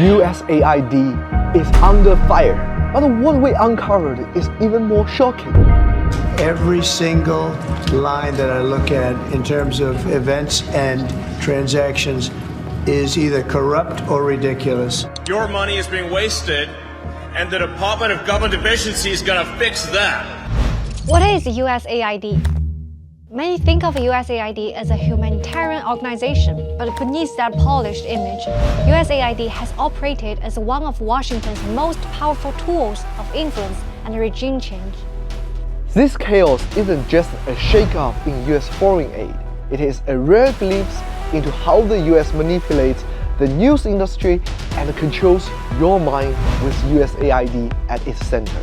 USAID is under fire, but what we uncovered is even more shocking. Every single line that I look at in terms of events and transactions is either corrupt or ridiculous. Your money is being wasted, and the Department of Government Efficiency is going to fix that. What is USAID? Many think of USAID as a humanitarian organization, but beneath that polished image, USAID has operated as one of Washington's most powerful tools of influence and regime change. This chaos isn't just a shake-up in US foreign aid. It is a rare glimpse into how the US manipulates the news industry and controls your mind with USAID at its center.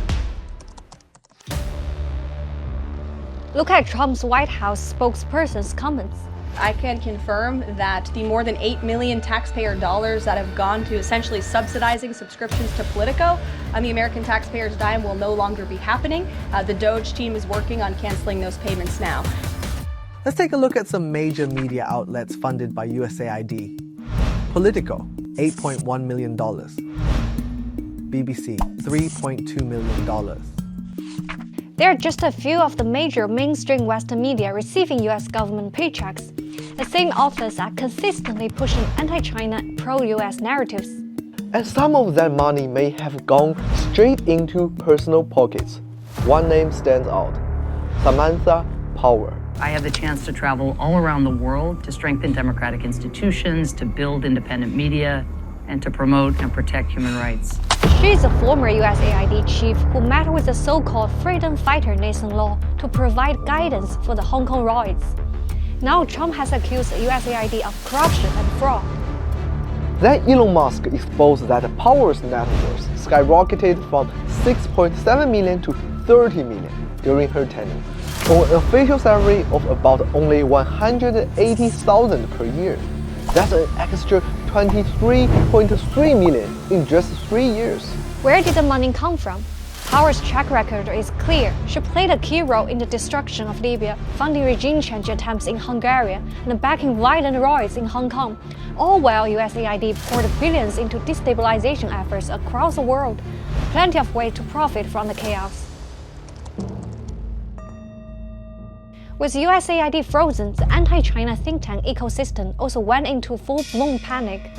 Look at Trump's White House spokesperson's comments. I can confirm that the more than $8 million taxpayer dollars that have gone to essentially subsidizing subscriptions to Politico on the American taxpayers' dime will no longer be happening. The DOJ team is working on canceling those payments now. Let's take a look at some major media outlets funded by USAID. Politico, $8.1 million. BBC, $3.2 million. There are just a few of the major mainstream Western media receiving US government paychecks. The same outlets are consistently pushing anti-China, pro-US narratives. And some of that money may have gone straight into personal pockets. One name stands out: Samantha Power. I have the chance to travel all around the world to strengthen democratic institutions, to build independent media, and to promote and protect human rights. She is a former USAID chief who met with the so-called freedom fighter Nathan Law to provide guidance for the Hong Kong riots. Now Trump has accused USAID of corruption and fraud. Then Elon Musk exposed that Power's net worth skyrocketed from 6.7 million to 30 million during her tenure, on an official salary of about only $180,000 per year. That's an extra $23.3 million in just 3 years. Where did the money come from? Power's track record is clear. She played a key role in the destruction of Libya, funding regime change attempts in Hungary, and backing violent riots in Hong Kong, all while USAID poured billions into destabilization efforts across the world. Plenty of ways to profit from the chaos. With USAID frozen, the anti-China think tank ecosystem also went into full-blown panic.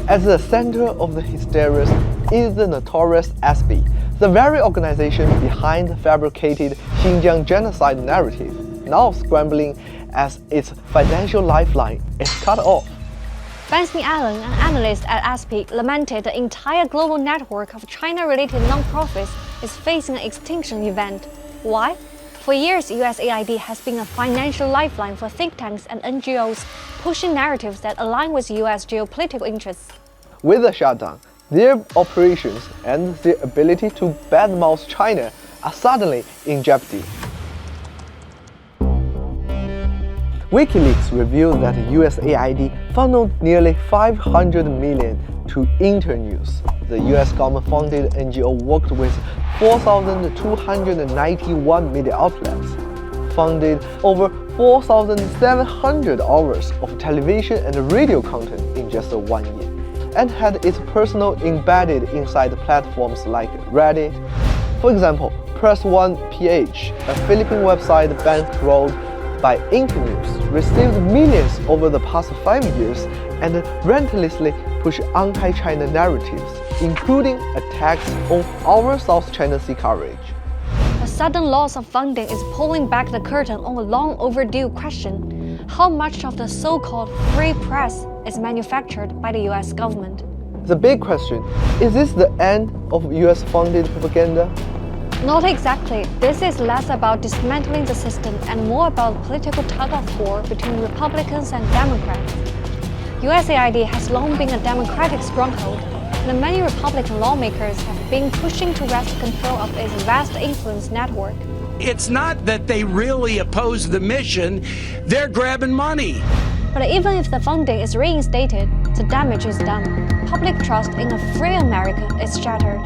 At the center of the hysteria is the notorious SB, the very organization behind the fabricated Xinjiang genocide narrative, now scrambling as its financial lifeline is cut off. Benson Allen, an analyst at SB, lamented the entire global network of China-related nonprofits is facing an extinction event. Why? For years, USAID has been a financial lifeline for think tanks and NGOs, pushing narratives that align with US geopolitical interests. With the shutdown, their operations and their ability to badmouth China are suddenly in jeopardy. WikiLeaks revealed that USAID funneled nearly $500 million to Internews. The US government-funded NGO worked with 4,291 media outlets, funded over 4,700 hours of television and radio content in just 1 year, and had its personnel embedded inside platforms like Reddit. For example, Press One PH, a Philippine website bankrolled by Internews, received millions over the past 5 years and relentlessly pushed anti-China narratives, including attacks on our South China Sea coverage. A sudden loss of funding is pulling back the curtain on a long overdue question: how much of the so-called free press is manufactured by the US government? The big question: is this the end of US-funded propaganda? Not exactly. This is less about dismantling the system and more about political tug-of-war between Republicans and Democrats. USAID has long been a Democratic stronghold, and many Republican lawmakers have been pushing to wrest control of its vast influence network. It's not that they really oppose the mission, they're grabbing money. But even if the funding is reinstated, the damage is done. Public trust in a free America is shattered.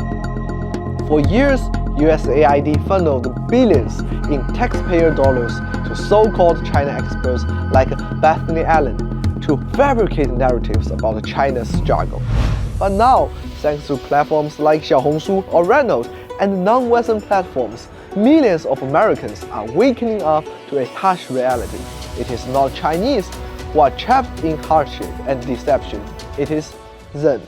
For years, USAID funneled billions in taxpayer dollars to so-called China experts like Bethany Allen to fabricate narratives about China's struggle. But now, thanks to platforms like Xiaohongshu or Renault and non-Western platforms, millions of Americans are waking up to a harsh reality. It is not Chinese who are trapped in hardship and deception. It is them.